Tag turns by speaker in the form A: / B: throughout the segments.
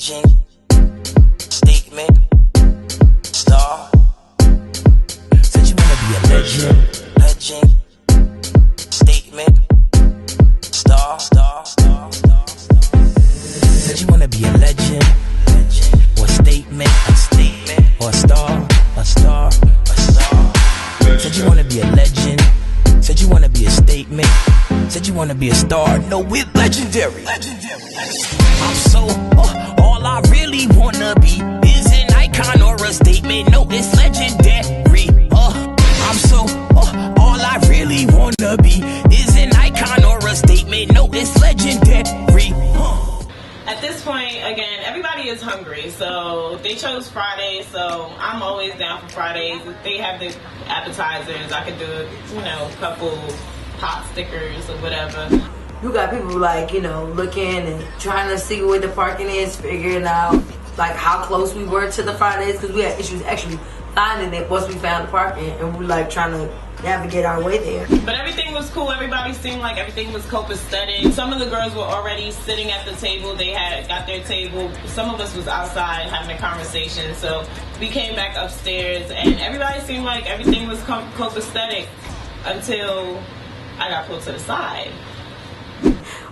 A: legend, statement, star. Said you wanna be a legend, statement, star. Said you wanna be a legend, or statement, or a star. Said you wanna be a legend. Said you wanna be a statement. Said you wanna be a star. No, we're legendary. I'm so, all I really wanna be is an icon or a statement. No, it's legendary. I'm so, all I really wanna be is an icon or a statement. No, it's legendary.
B: At this point, again, everybody is hungry, so they chose Fridays, so I'm always down for Fridays. If they have the appetizers, I could do, a couple pot stickers or whatever.
C: You got people like, looking and trying to see where the parking is, figuring out like how close we were to the Fridays, because we had issues actually finding it once we found the parking, and we like trying to navigate our way there.
B: But everything was cool. Everybody seemed like everything was copacetic. Some of the girls were already sitting at the table. They had got their table. Some of us was outside having a conversation. So we came back upstairs, and everybody seemed like everything was copacetic until I got pulled to the side.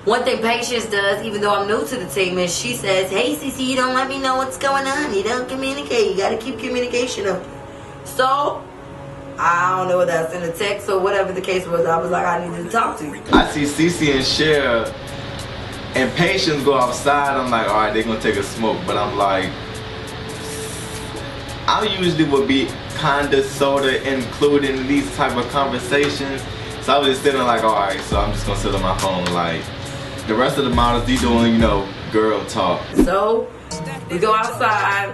C: One thing Patience does, even though I'm new to the team, is she says, "Hey, Cece, you don't let me know what's going on. You don't communicate. You got to keep communication up." So, I don't know whether that's in the text or whatever the case was. I was like, I needed to talk to you.
D: I see Cece and Cher and Patience go outside. I'm like, all right, they're going to take a smoke. But I'm like, I usually would be kind of sort of included in these type of conversations. So I was just sitting like, all right, so I'm just going to sit on my phone like, the rest of the models, they doing, girl talk.
C: So, we go outside.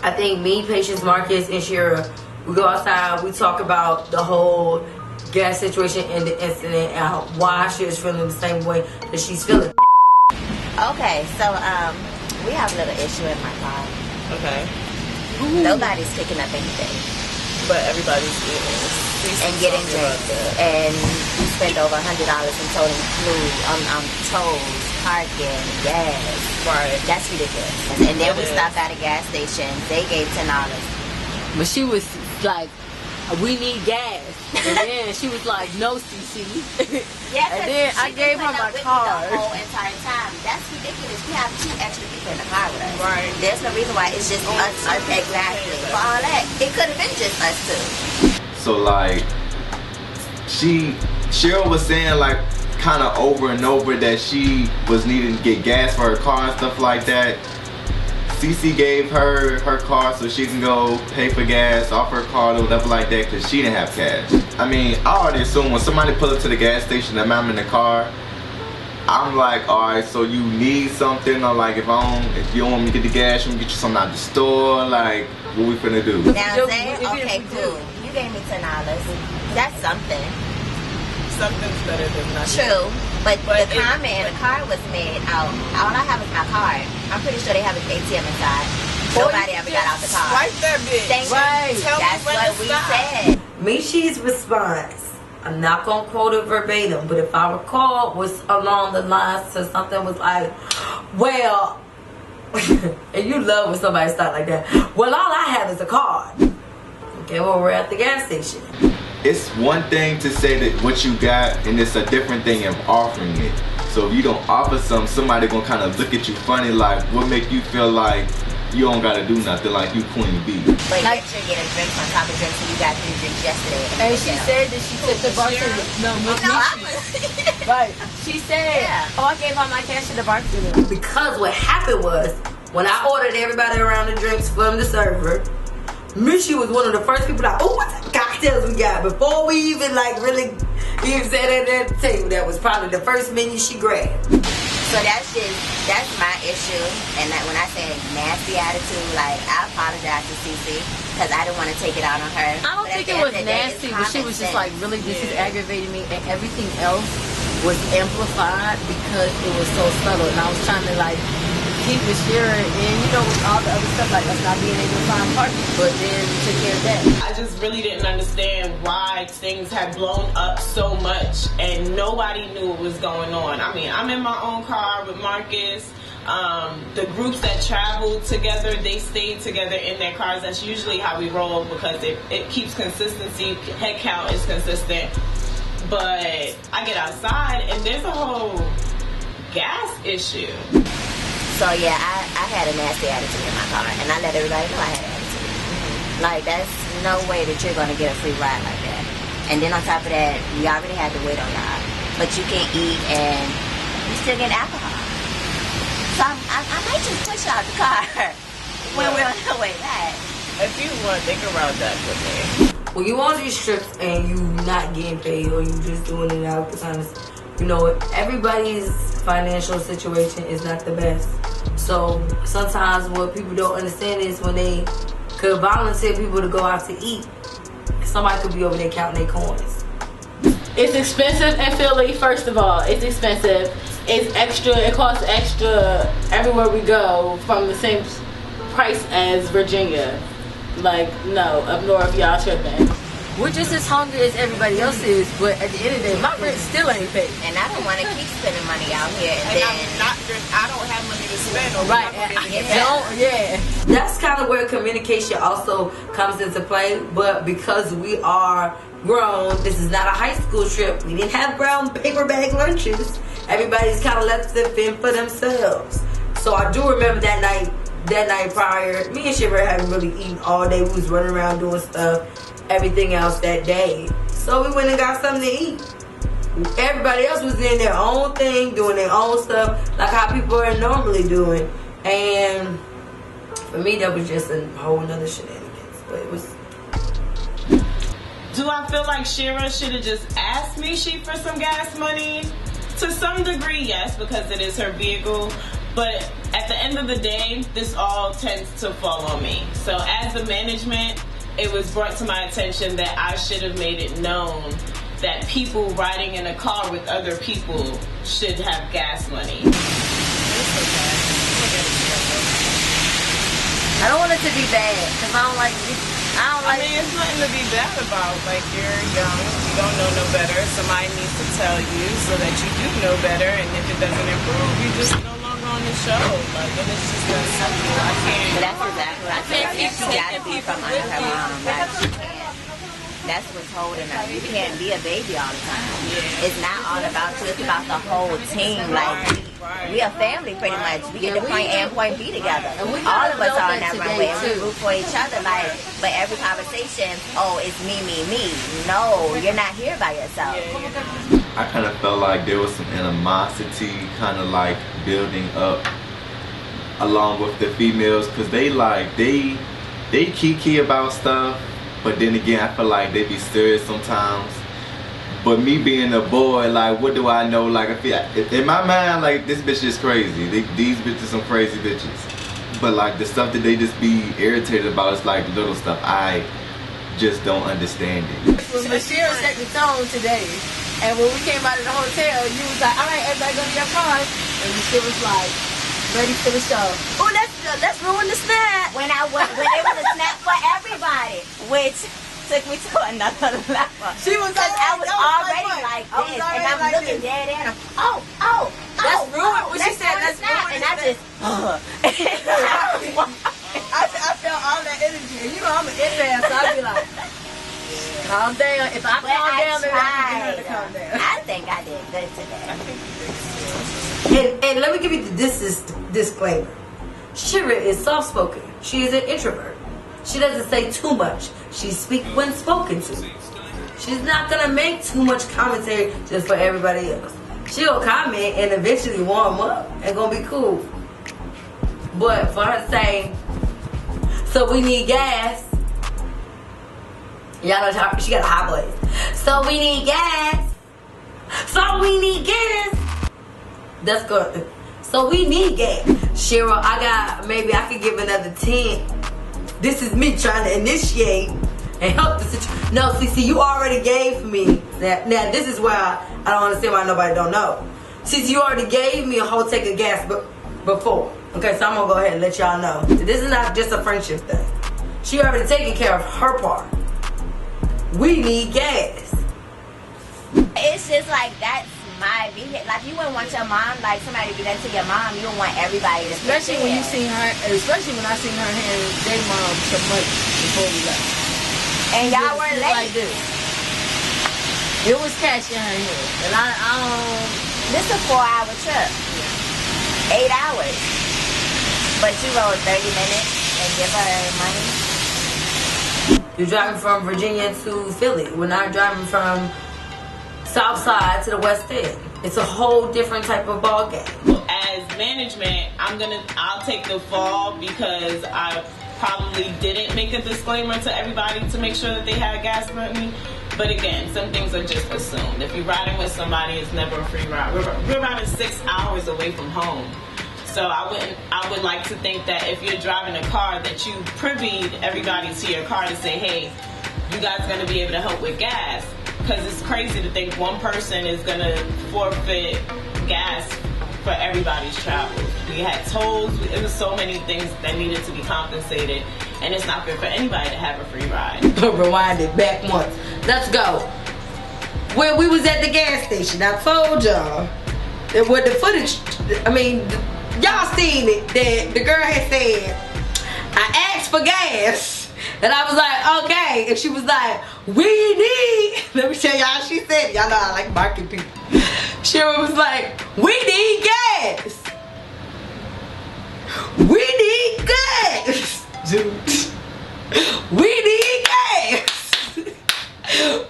C: I think me, Patience, Marcus, and Shira, we go outside. We talk about the whole gas situation and the incident and why Shira's feeling the same way that she's feeling.
E: Okay, so we have a little issue in my car.
B: Okay.
E: Nobody's picking up anything.
B: But everybody's eating.
E: And getting drinks. And we spent over $100 in total food on tolls, parking, gas.
B: Right.
E: That's ridiculous. And then we stopped at a gas station. They gave $10.
F: But she was like, "We need gas." And then she was like, "No, CC."
E: Yeah,
F: and then I gave her my card.
E: The whole entire time. That's ridiculous. We have 2 extra people in the car with us.
B: Right.
E: There's no reason why it's just us. Exactly. For all that, it could have been just us 2.
D: So like, Cheryl was saying like kind of over and over that she was needing to get gas for her car and stuff like that. Cece gave her car so she can go pay for gas off her car or whatever like that because she didn't have cash. I mean, I already assume when somebody pull up to the gas station and I'm in the car, I'm like, alright, so you need something, or like if you don't want me to get the gas, you want me to get you something out the store, like what we finna do?
E: Now Zay, okay, cool. You gave me $10. That's something.
B: Something's better than nothing.
E: True, but the comment in the car was made out. All I have is my card. I'm pretty sure they have an ATM inside. Nobody ever got out the car.
B: Swipe that bitch.
E: Right. That's what we said.
C: Mishi's response, I'm not gonna quote it verbatim, but if I recall, was along the lines to something was like, well, and you love when somebody start like that. Well, all I have is a card. Okay, well, we're at the gas station.
D: It's one thing to say that what you got, and it's a different thing of offering it. So if you don't offer somebody gonna kind of look at you funny, like what make you feel like you don't gotta do nothing, like you Queen Bee.
E: But like, you're getting drinks on top of drinks, and you got 3 drinks yesterday.
F: And she said that she took the bartender. Right. She said, "Oh, I gave all my cash to the bartender."
C: Because what happened was, when I ordered everybody around the drinks from the server, Mishi was one of the first people that, oh, what cocktails we got? Before we even like really even said it at the table, that was probably the first menu she grabbed.
E: So that's my issue. And that when I say nasty attitude, like I apologize to Cece because I didn't want to take it out on her.
F: I don't think it was nasty, but she was just like, really, this is aggravating me, and everything else was amplified because it was so subtle, and I was trying to like keep it sharing, and with all the other stuff like us not being able to find parking, but then we took care of that.
B: I just really didn't understand why things had blown up so much and nobody knew what was going on. I mean, I'm in my own car with Marcus. The groups that travel together, they stay together in their cars. That's usually how we roll because it keeps consistency. Head count is consistent. But I get outside and there's a whole gas issue.
E: So yeah, I had a nasty attitude in my car, and I let everybody know I had an attitude. Like, that's no way that you're gonna get a free ride like that. And then on top of that, you already had to wait on y'all, but you can't eat and you still get alcohol. So I might just push out the car when we're on the way back.
B: If you want, they can round up with me.
C: When you on these trips and you not getting paid or you just doing it out because, you know, everybody's financial situation is not the best. So sometimes what people don't understand is when they could volunteer people to go out to eat, somebody could be over there counting their coins.
F: It's expensive in Philly, first of all. It's expensive. It's extra. It costs extra everywhere we go from the same price as Virginia. Like, no, up north, y'all tripping.
C: We're just as hungry as everybody else is, but at the end of the day, my rent still ain't paid.
E: And I don't want to keep spending money out here. And then
B: I don't have money to spend. Or
C: Right. That's kind of where communication also comes into play. But because we are grown, this is not a high school trip. We didn't have brown paper bag lunches. Everybody's kind of left to fend for themselves. So I do remember that night prior, me and Shiver hadn't really eaten all day. We was running around doing stuff, everything else that day. So we went and got something to eat. Everybody else was in their own thing, doing their own stuff, like how people are normally doing. And for me, that was just a whole nother shenanigans. But it was.
B: Do I feel like Shira should have just asked me for some gas money? To some degree, yes, because it is her vehicle. But at the end of the day, this all tends to fall on me. So as the management, it was brought to my attention that I should have made it known that people riding in a car with other people should have gas money.
C: I don't want it to be bad, because I
B: mean, it's nothing to be bad about. Like, you're young, you don't know no better. Somebody needs to tell you so that you do know better. And if it doesn't improve, you just no longer on the show. Like, and it's just that simple. I can't.
E: That's exactly what I feel like. She gotta be from under her mom. Like, she can't. That's what's holding her. You can't be a baby all the time. It's not all about you. It's about the whole team. Like, we a family pretty much. We get to point A and point B together. And all of us are on that runway. And we root for each other. Like, but every conversation, oh, it's me, me, me. No, you're not here by yourself.
D: I kind of felt like there was some animosity kind of like building up along with the females, because they kiki about stuff. But then again, I feel like they be serious sometimes. But me being a boy, like, what do I know? Like, I feel in my mind, like, this bitch is crazy. These bitches some crazy bitches. But like the stuff that they just be irritated about is like little stuff. I just don't understand it.
F: Well, Michelle set the tone today, and when we came out of the hotel, you was like, "All right, everybody go to your cars," and Michelle was like, "Ready for the show."
E: Oh, let's ruin the snap. When it was a snap for everybody, which took me to another level.
F: She was like,
E: I was already like this, and I'm like looking dead at her. Let's ruin.
F: When she said, "Let's ruin,"
E: and I just.
F: I felt all that energy, and you know I'm an in-man, so I'd be like, calm down. If I calm down, then I can get her to calm down.
E: I think I did good today.
C: And let me give you the disclaimer. Shira is soft-spoken. She is an introvert. She doesn't say too much. She speaks when spoken to. She's not going to make too much commentary just for everybody else. She'll comment and eventually warm up and going to be cool. But for her to say, so we need gas. Y'all know she got a high voice. So we need gas. So we need gas. That's good. So we need gas. Shira, maybe I could give another 10. This is me trying to initiate and help the situation. No, CC, you already gave me that. Now, this is where I don't understand why nobody don't know. CC, you already gave me a whole tank of gas before. Okay, so I'm going to go ahead and let y'all know. This is not just a friendship thing. She already taking care of her part. We need gas.
E: It's just like that's my vehicle. Like, you wouldn't want your mom, like, somebody to do that to your mom. You would want everybody to
F: Especially when you seen her, especially when I seen her handing their mom some money before we left.
E: And y'all were late.
F: Like this. It was cash in her hand. And I
E: This is a 4-hour trip. 8 hours. But you rode 30 minutes and give her money.
C: You're driving from Virginia to Philly. We're not driving from South Side to the West End. It's a whole different type of ball game.
B: As management, I'll take the fall because I probably didn't make a disclaimer to everybody to make sure that they had gas money. But again, some things are just assumed. If you're riding with somebody, it's never a free ride. We're riding 6 hours away from home. So I would like to think that if you're driving a car that you privied everybody to your car to say, hey, you guys are going to be able to help with gas. Because it's crazy to think one person is going to forfeit gas for everybody's travels. We had tolls. There was so many things that needed to be compensated. And it's not good for anybody to have a free ride.
C: Rewind it back once. Let's go. When we was at the gas station, I told y'all that with the footage, y'all seen it, that the girl had said, I asked for gas. And I was like, okay. And she was like, we need, let me tell y'all, she said, y'all know I like market people. She was like, we need gas. We need gas. Dude. We need gas.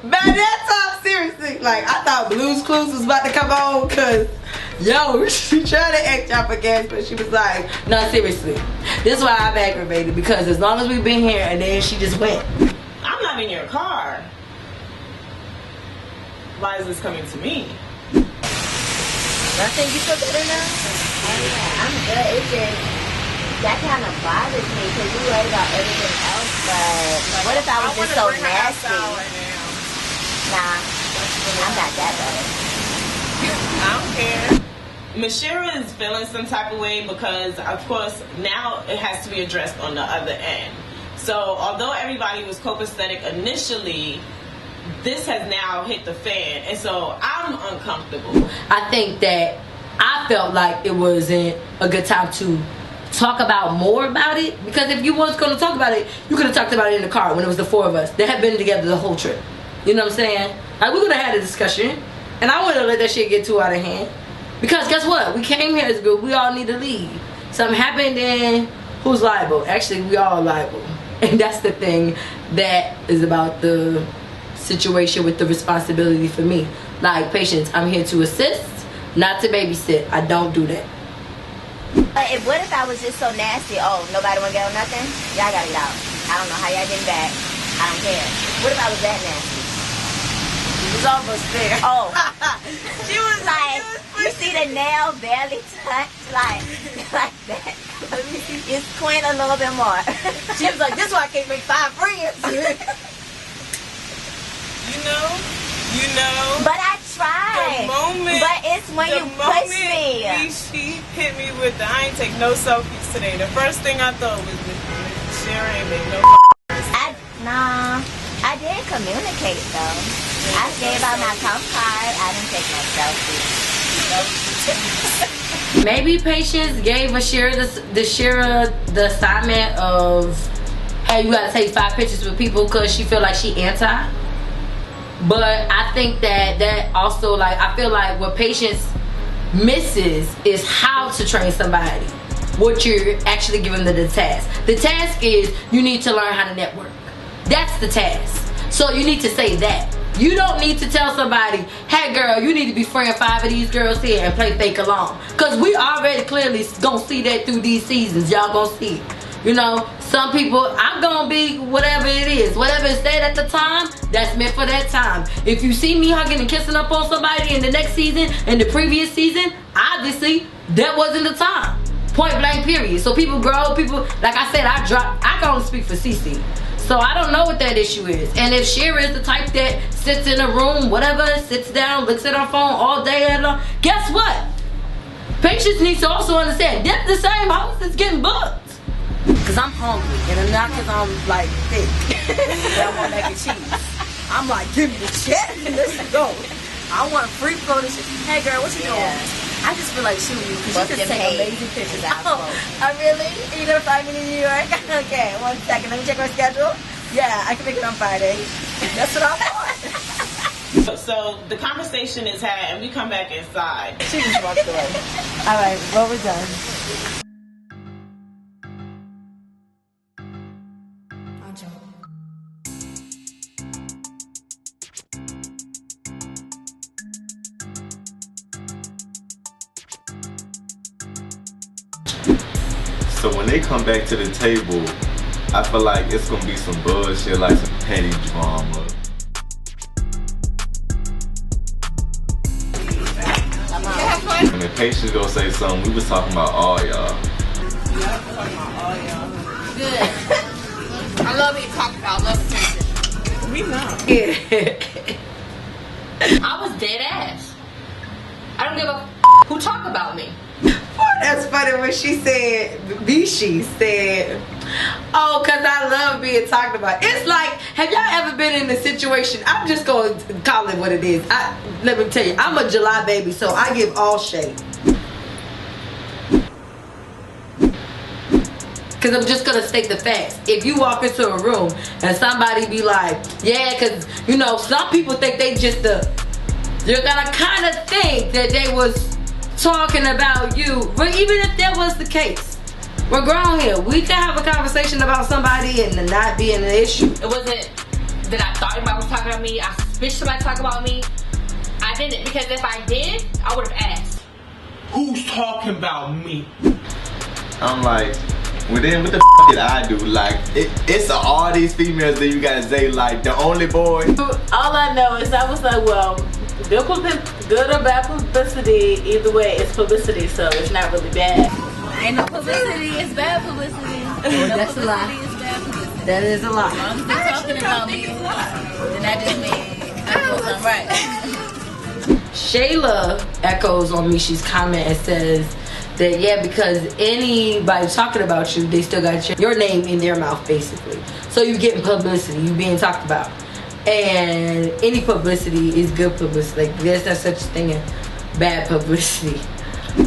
C: Man, that's all seriously. Like, I thought Blue's Clues was about to come on because, yo, she tried to ask y'all for gas, but she was like, no, seriously. This is why I'm aggravated, because as long as we've been here, and then she just went.
B: I'm not in your car. Why is this coming to me?
F: I think you feel better now?
E: Yeah, I'm good. It's just, that kind of bothers me because you worry about everything else, but what if I was just so nasty? Nah, I'm not that bad.
B: I don't care. Mashira is feeling some type of way because, of course, now it has to be addressed on the other end. So, although everybody was copacetic initially, this has now hit the fan, and so I'm uncomfortable.
C: I think that I felt like it wasn't a good time to talk about more about it, because if you was going to talk about it, you could have talked about it in the car when it was the 4 of us that had been together the whole trip. You know what I'm saying? Like, we could have had a discussion, and I wouldn't have let that shit get too out of hand. Because guess what? We came here as a group. We all need to leave. Something happened, and who's liable? Actually, we all liable. And that's the thing that is about the situation with the responsibility for me. Like, patience, I'm here to assist, not to babysit. I don't do that.
E: But what if I was just so nasty? Oh, nobody want to get on nothing? Y'all gotta get out. I don't know how y'all getting back. I don't care. What if I was that nasty?
C: She was almost there.
E: Oh. She was like, you see the nail barely touch? Like that. You squint a little bit more.
F: She was like, this is why I can't make 5 friends.
G: You know.
E: But I tried. But it's when you push me.
G: She hit me with the, I ain't take no selfies today. The first thing I thought was Sharon ain't make no
E: I did communicate though. I gave out my comp card. I didn't take no selfies.
C: Maybe Patience gave Shira the assignment of, hey, you gotta take 5 pictures with people because she feel like she anti. But I think that also, like, I feel like what Patience misses is how to train somebody. What you're actually giving them the task. The task is you need to learn how to network. That's the task. So you need to say that. You don't need to tell somebody, hey girl, you need to be friend 5 of these girls here and play fake along. Because we already clearly gonna see that through these seasons. Y'all gonna see it. You know, some people, I'm gonna be whatever it is. Whatever it said at the time, that's meant for that time. If you see me hugging and kissing up on somebody in the next season, in the previous season, obviously, that wasn't the time. Point blank period. So people grow, like I said, I can only speak for Cece. So I don't know what that issue is. And if Shira is the type that sits in a room, whatever, sits down, looks at her phone all day and all, guess what? Patience needs to also understand, that's the same house that's getting booked.
F: Because I'm hungry, and not because I'm like thick. I want mac and cheese. I'm like, give me the check, let's go. I want free photo shoot. Hey girl, what you doing? I just feel like shooting you because you just take amazing pictures. Oh, really? Are you gonna find me in New York? Okay, 1 second. Let me check our schedule. Yeah, I can make it on Friday. That's what I want.
B: So the conversation is had, and we come back inside.
F: She just walked away. All right, well, we're done.
D: So when they come back to the table, I feel like it's gonna be some bullshit, like some petty drama. And the patient's gonna say something. We was talking about all y'all.
H: Good. I love being talked about. I love attention.
G: We know.
H: I was dead ass. I don't give a who talk about me.
C: That's funny when she said, Bishi said, oh, because I love being talked about. It's like, have y'all ever been in a situation? I'm just going to call it what it is. Let me tell you, I'm a July baby, so I give all shade. Because I'm just going to state the facts. If you walk into a room and somebody be like, yeah, because, you know, some people think they just you're going to kind of think that they was talking about you. But even if that was the case, we're grown here. We can have a conversation about somebody and not being an issue.
H: It wasn't that I thought anybody was talking about me. I suspicious somebody talking about me. I didn't, because if I did, I would have asked.
A: Who's talking about me?
D: I'm like, well then what the did I do? Like, it's all these females that you gotta say, like, the only boy.
F: All I know is I was like, well, good or bad publicity, either way, it's publicity, so it's not really bad.
E: Ain't no publicity, it's bad publicity.
C: No, that's a lie.
E: It's bad publicity.
C: That is a lie.
E: As long as they're talking about me, then that just means I know something right.
C: Shayla echoes on Mishi's comment and says that, yeah, because anybody talking about you, they still got your name in their mouth, basically. So you're getting publicity, you being talked about. And any publicity is good publicity. Like, there's not such a thing as bad publicity.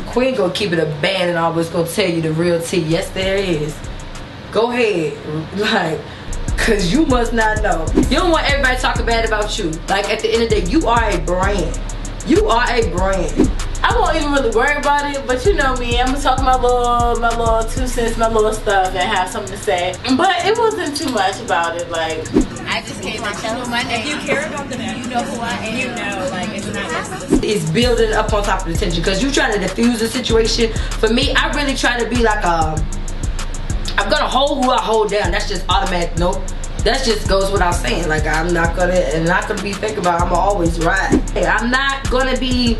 C: Queen gonna keep it a band and always gonna tell you the real tea. Yes, there is. Go ahead. Like, cause you must not know. You don't want everybody talking bad about you. Like, at the end of the day, you are a brand. You are a brand.
F: I won't even really worry about it, but you know me, I'm gonna talk my little 2 cents, my little stuff, and have something to say. But it wasn't too much about it. Like,
E: I just came to tell you my name.
G: If you care about the name,
E: You know who I am.
G: you know, like, it's not necessary.
C: It's building up on top of the tension because you trying to diffuse the situation. For me, I really try to be like I'm gonna hold who I hold down. That's just automatic. Nope. That just goes without saying. Like, I'm not gonna be fake about it. I'm always right. Hey, I'm not gonna be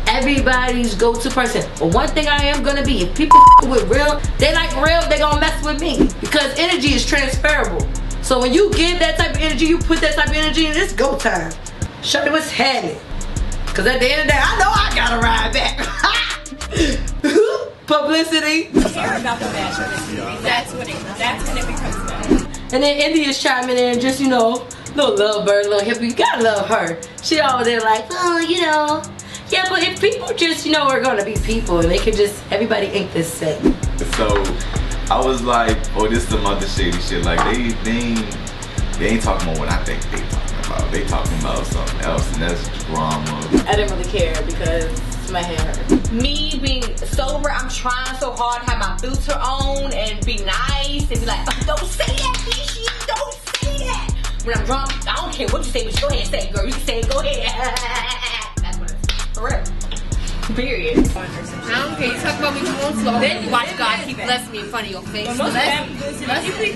C: everybody's go-to person. But one thing I am gonna be, if people with real, they like real, they gonna mess with me. Because energy is transferable. So when you give that type of energy, you put that type of energy in, it's go time. Shut it, what's happening? Because at the end of the day, I know I gotta ride back. Publicity.
G: Care about the match. That's when it becomes bad.
C: And then India's chiming in and just, you know, little lovebird, little hippie. You gotta love her. She over there like, oh, you know. Yeah, but if people just, you know, are gonna be people and they can just, everybody ain't the same.
D: So I was like, oh, this is some other shady shit. Like, they ain't talking about what I think they talking about. They talking about something else, and that's drama.
F: I didn't really care because my hair hurt.
H: Me being sober, I'm trying so hard to have my filter on and be nice and be like, don't say that, bitch, don't say that. When I'm drunk, I don't care what you say, but go ahead and say it, girl. You can say it, go ahead. That's what it is. For real. Period.
I: I don't care. You talk about me going slow. Then you watch God keep blessing me in front of your face.
G: But most bad publicity,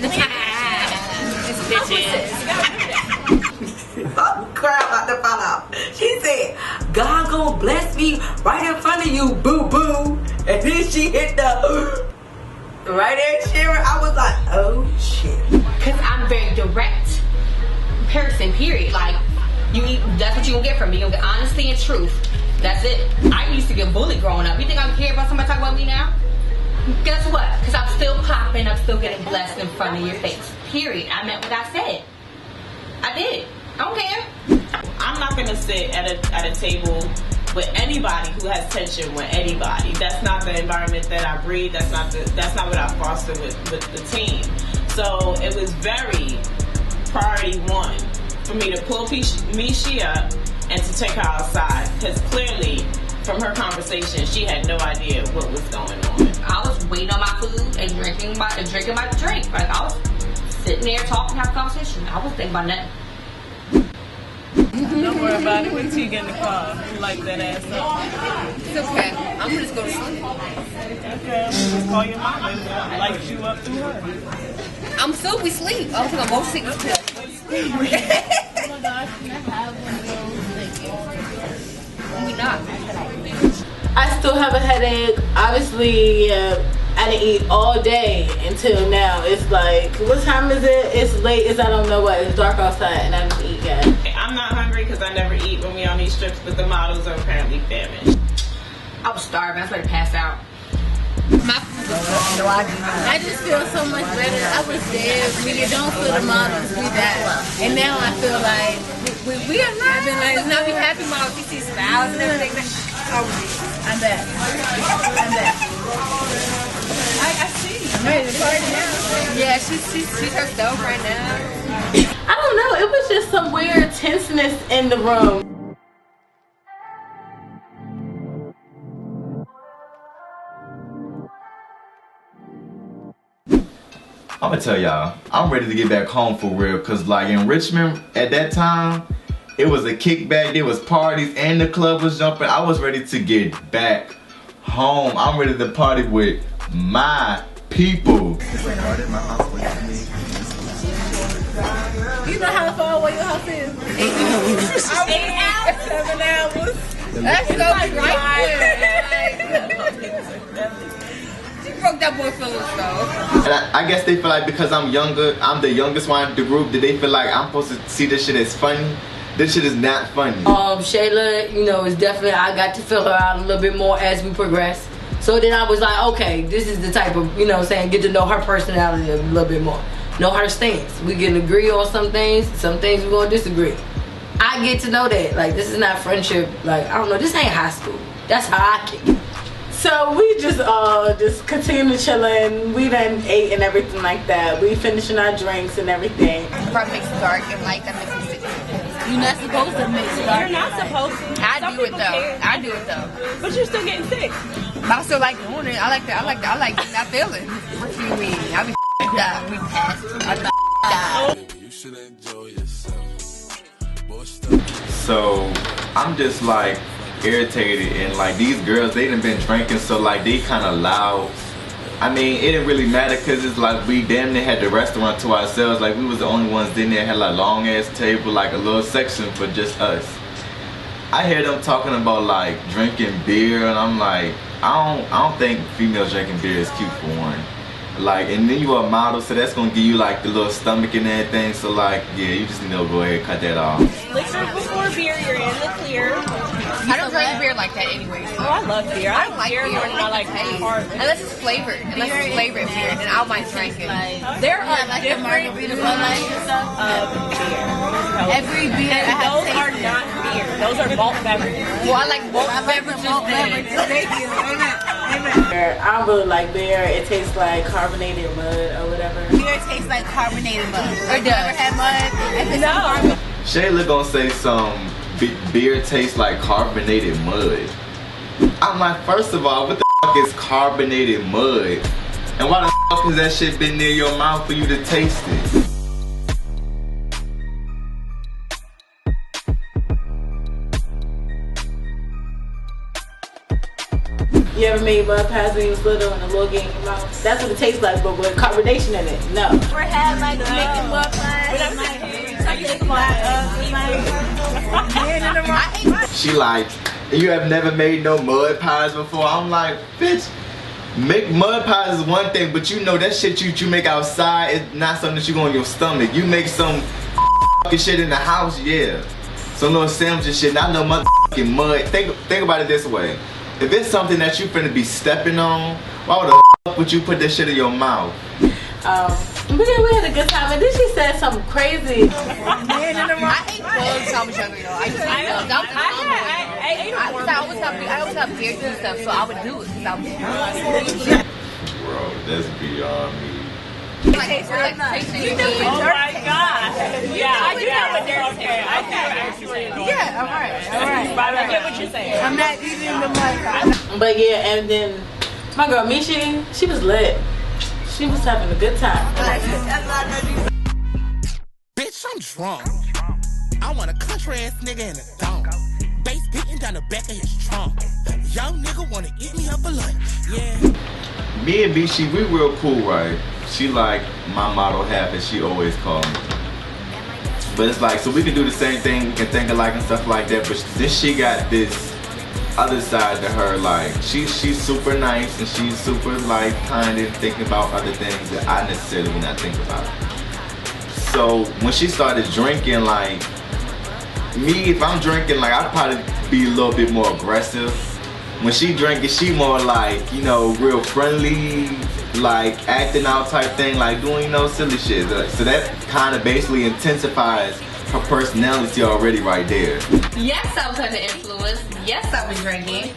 I: It's bitches.
C: Crap about to fall out. She said, God gonna bless me right in front of you, boo boo. And then she hit the right there, Sharon. I was like, oh shit.
H: Because I'm very direct person, period. Like, that's what you gonna get from me. You gonna get honesty and truth. That's it. I used to get bullied growing up. You think I care about somebody talking about me now? Guess what? Because I'm still popping. I'm still getting blessed in front of your face. Period. I meant what I said. I did. I don't care.
B: I'm not gonna sit at a table with anybody who has tension with anybody. That's not the environment that I breathe. That's not what I foster with the team. So it was very priority one for me to pull Misha up and to take her outside, because clearly from her conversation she had no idea what was going on.
H: I was waiting on my food and drinking my drink. Like I was sitting there talking, having a conversation. I was thinking about nothing.
G: Don't worry about it. Wait till you get in the car. You like that ass up.
I: It's okay. I'm gonna just go to sleep.
G: Okay, just call your mama and light you up through her.
I: I'm still be sleep. I was gonna go sleep.
J: Oh my gosh, can I have one of those?
I: We not.
K: I still have a headache. Obviously, I didn't eat all day until now. It's like, what time is it? It's late. It's I don't know what. It's dark outside and I didn't eat yet.
B: I'm not hungry because I never eat when we on these trips, but the models are apparently famished.
H: I was starving. I was ready to pass out.
J: I just feel so much better. I was there. We don't feel the models, we that. And now I feel like we are not.
I: Like, now we happy models. You see smiles and everything.
J: I'm back. I'm back. I see. I'm ready to party now.
I: Yeah, she's herself right now.
K: I don't know. It was just some weird tenseness in the room.
D: I'm gonna tell y'all, I'm ready to get back home for real, cause like in Richmond at that time, it was a kickback, there was parties and the club was jumping. I was ready to get back home. I'm ready to party with my people.
J: You know how far away your house is? 8 hours. 7 hours.
I: That's so right. She broke that boy feelings though.
D: And I guess they feel like because I'm younger, I'm the youngest one in the group, that they feel like I'm supposed to see this shit as funny. This shit is not funny.
C: Shayla, you know, it's definitely, I got to fill her out a little bit more as we progress. So then I was like, okay, this is the type of, you know what I'm saying, get to know her personality a little bit more. Know her stance. We can agree on some things we're gonna disagree. I get to know that. Like, this is not friendship. Like, I don't know, this ain't high school. That's how I kick it.
K: So we just continue to chillin'. We done ate and everything like that. We finishing our drinks and everything.
I: Probably makes it dark and light. That makes it sick.
J: You're not supposed to mix it up.
G: You're not supposed to.
I: I do it though. I do it though.
G: But you're still getting sick.
I: But I still like doing it. I like that. I like not feeling. What you mean? I be die. We passed. I die.
L: You should enjoy yourself.
D: So I'm just like irritated, and like these girls, they done been drinking, so like they kind of loud. I mean, it didn't really matter because it's like we damn near had the restaurant to ourselves. Like we was the only ones in there, had like long ass table, like a little section for just us. I hear them talking about like drinking beer, and I'm like, I don't think females drinking beer is cute for one. Like, and then you are a model, so that's gonna give you like the little stomach and everything. So like, yeah, you just need to go ahead and cut that off.
G: Liquor before beer, you're in the clear.
I: I don't drink beer like that anyway.
G: Oh, I love beer.
I: I don't like beer.
G: I like hard.
I: Unless it's flavored. Unless it's flavored beer, then I might drink it.
G: There are
J: Like the
G: different
J: margarita Bud Light and stuff.
G: beer.
J: Every beer I have
G: Those are
J: tasted.
G: not beer. Those are malt beverages.
I: Well, I like both beverages.
J: Thank you. Amen.
K: I don't really like beer. It tastes like carbonated mud or whatever.
J: Beer tastes like carbonated mud. Or never had mud?
G: No.
D: Shayla gonna say some beer tastes like carbonated mud. I'm like, first of all, what the fuck is carbonated mud? And why the fuck has that shit been near your mouth for you to taste it?
K: You ever made mud pies when you was little and a little get in your mouth? That's what it tastes like, but with carbonation in it, no.
J: Or had like making mud pies.
D: She like, you have never made no mud pies before? I'm like, bitch, make mud pies is one thing, but you know that shit you make outside is not something that you go in your stomach. You make some fucking shit in the house, yeah. Some little sandwiches shit, not no motherfucking mud. Think about it this way. If it's something that you finna be stepping on, why the fuck would you put that shit in your mouth?
K: But yeah, we had a good time. And then she said something crazy.
I: I hate bugs. I was younger though. I used to hate bugs. I always have fear to do stuff, so I would do it because I was.
D: Bro, that's beyond me.
I: Oh my
B: Oh
I: god.
B: Yeah, I do have a dirty taste. I do actually.
I: Yeah, alright.
B: But I get what you're saying.
I: I'm not eating the mud.
K: But yeah, and then my girl Mishi, she was lit. She was having a good time.
L: Bitch, I'm drunk. I want a country ass nigga in a thong. Bass beating down the back of his trunk. Young nigga wanna eat me up for lunch. Yeah.
D: Me and Bishi, we real cool, right? She like my model half, and she always call me. But it's like, so we can do the same thing, we can think alike and stuff like that. But then she got this other side to her, like she's super nice and she's super like kind and thinking about other things that I necessarily would not think about. So when she started drinking, like me, if I'm drinking, like I'd probably be a little bit more aggressive. When she drinking, she more like, you know, real friendly, like acting out type thing, like doing, you know, silly shit. So that kind of basically intensifies her personality already right there.
H: Yes, I was under influence. Yes, I was drinking.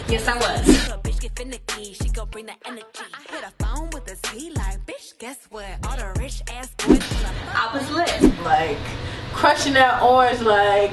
H: Yes, I was. I was lit.
K: Like crushing that orange like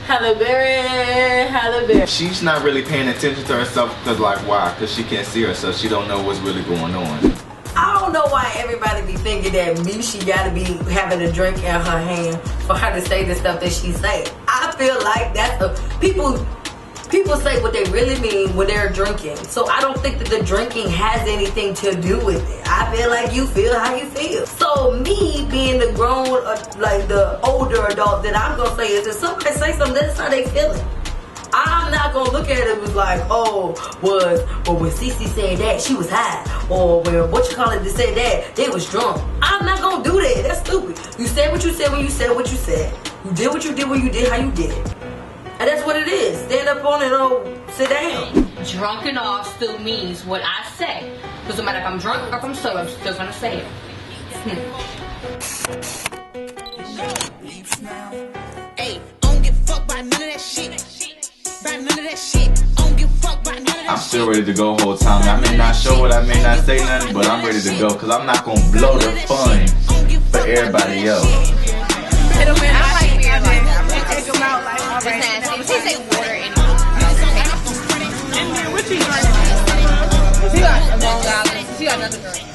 K: Halle Berry.
D: She's not really paying attention to herself because like why? Because she can't see herself. She don't know what's really going on.
C: I don't know why everybody be thinking that she gotta be having a drink in her hand for her to say the stuff that she say. I feel like that's people say what they really mean when they're drinking. So I don't think that the drinking has anything to do with it. I feel like you feel how you feel. So me being the grown, like the older adult, that I'm gonna say is if somebody say something, that's how they feeling. I'm not gonna look at it as like, oh, when Cece said that, she was high. Or when they said that, they was drunk. I'm not gonna do that. That's stupid. You said what you said when you said what you said. You did what you did when you did how you did it. And that's what it is. Stand up on it or sit down.
H: Drunken off still means what I say. Because no matter if I'm drunk or if I'm sober, I'm still gonna say it.
L: Hey, I don't give a fuck by none of that shit.
D: I'm still ready to go whole time. I may not show it, I may not say nothing, but I'm ready to go because I'm not gonna blow the fun for everybody else.
I: I like beer like that. Take them out like already. She say water anyway.
G: And then what you got?
I: She got a Long Island. She got another girl.